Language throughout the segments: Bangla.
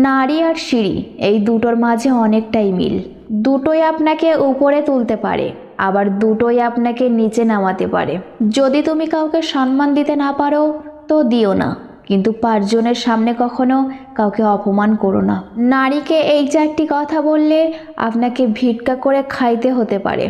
নারী আর সিঁড়ি এই দুটোর মাঝে অনেকটাই মিল। দুটোই আপনাকে উপরে তুলতে পারে, আবার দুটোই আপনাকে নিচে নামাতে পারে। যদি তুমি কাউকে সম্মান দিতে না পারো তো দিও না, কিন্তু পাঁচজনের সামনে কখনো কাউকে অপমান করো না। নারীকে এই চারটি কথা বললে আপনাকে ভিক্ষা করে খাইতে হতে পারে।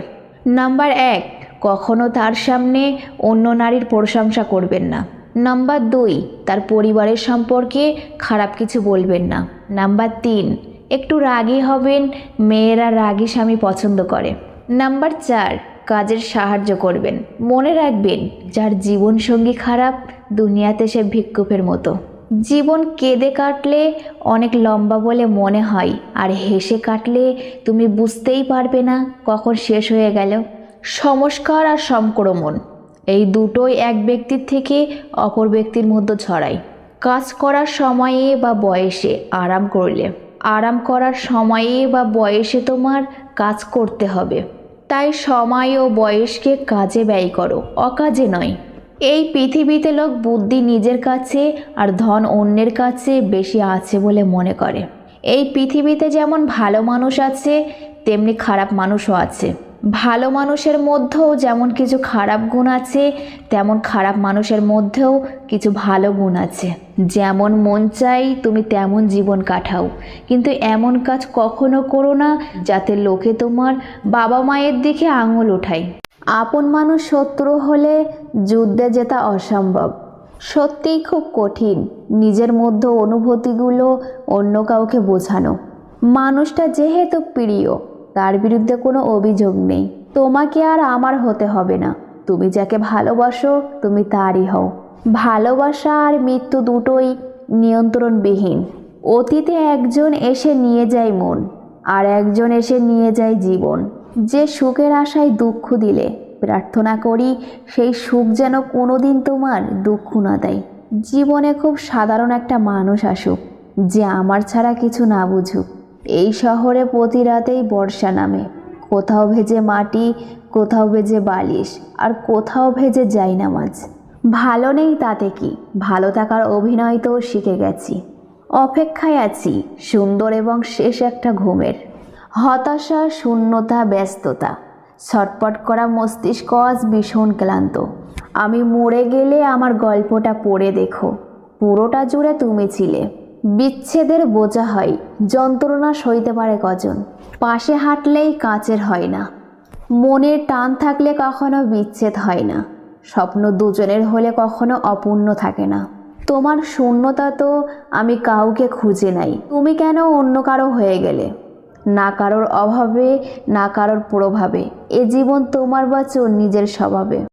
নাম্বার 1, কখনো তার সামনে অন্য নারীর প্রশংসা করবেন না। নাম্বার 2, তার পরিবারের সম্পর্কে খারাপ কিছু বলবেন না। নাম্বার 3, একটু রাগী হবেন, মেয়েরা রাগী স্বামী পছন্দ করে। নাম্বার 4, কাজের সাহায্য করবেন। মনে রাখবেন, যার জীবনসঙ্গী খারাপ দুনিয়াতে সে ভিক্ষুকের মতো। জীবন কেঁদে কাটলে অনেক লম্বা বলে মনে হয়, আর হেসে কাটলে তুমি বুঝতেই পারবে না কখন শেষ হয়ে গেল। সংস্কার আর সংক্রমণ এই দুটোই এক ব্যক্তির থেকে অপর ব্যক্তির মধ্যে ছড়ায়। কাজ করার সময়ে বা বয়সে আরাম করলে, আরাম করার সময়ে বা বয়সে তোমার কাজ করতে হবে। তাই সময় ও বয়সকে কাজে ব্যয় করো, অকাজে নয়। এই পৃথিবীতে লোক বুদ্ধি নিজের কাছে আর ধন অন্যের কাছে বেশি আছে বলে মনে করে। এই পৃথিবীতে যেমন ভালো মানুষ আছে তেমনি খারাপ মানুষও আছে। ভালো মানুষের মধ্যেও যেমন কিছু খারাপ গুণ আছে, তেমন খারাপ মানুষের মধ্যেও কিছু ভালো গুণ আছে। যেমন মন চাই তুমি তেমন জীবন কাটাও, কিন্তু এমন কাজ কখনো করো না যাতে লোকে তোমার বাবা মায়ের দিকে আঙুল ওঠায়। আপন মানুষ শত্রু হলে যুদ্ধে জেতা অসম্ভব। সত্যিই খুব কঠিন নিজের মধ্যে অনুভূতিগুলো অন্য কাউকে বোঝানো। মানুষটা যেহেতু প্রিয়, তার বিরুদ্ধে কোনো অভিযোগ নেই। তোমাকে আর আমার হতে হবে না। তুমি যাকে ভালোবাসো তুমি তারই হও। ভালোবাসা আর মৃত্যু দুটোই নিয়ন্ত্রণবিহীন। অতীতে একজন এসে নিয়ে যায় মন, আর একজন এসে নিয়ে যায় জীবন। যে সুখের আশায় দুঃখ দিলে, প্রার্থনা করি সেই সুখ যেন কোনোদিন তোমার দুঃখ না দেয়। জীবনে খুব সাধারণ একটা মানুষ আসুক, যে আমার ছাড়া কিছু না বুঝুক। এই শহরে প্রতি রাতেই বর্ষা নামে, কোথাও ভেজে মাটি, কোথাও ভেজে বালিশ, আর কোথাও ভেজে জায়নামাজ। ভালো নেই তাতে কি, ভালো থাকার অভিনয় তো শিখে গেছি। অপেক্ষায় আছি সুন্দর এবং শেষ একটা ঘুমের। হতাশা, শূন্যতা, ব্যস্ততা, ছটপট করা মস্তিষ্ক আজ ভীষণ ক্লান্ত। আমি মরে গেলে আমার গল্পটা পড়ে দেখো, পুরোটা জুড়ে তুমি ছিলে। বিচ্ছেদের বোঝা হয়, যন্ত্রণা সইতে পারে কজন। পাশে হাঁটলেই কাছের হয় না। মনের টান থাকলে কখনো বিচ্ছেদ হয় না। স্বপ্ন দুজনের হলে কখনো অপূর্ণ থাকে না। তোমার শূন্যতা তো আমি কাউকে খুঁজে নাই, তুমি কেন অন্য কারো হয়ে গেলে? না কারোর অভাবে, না কারোর প্রভাবে, এ জীবন তোমার বাঁচো নিজের স্বভাবে।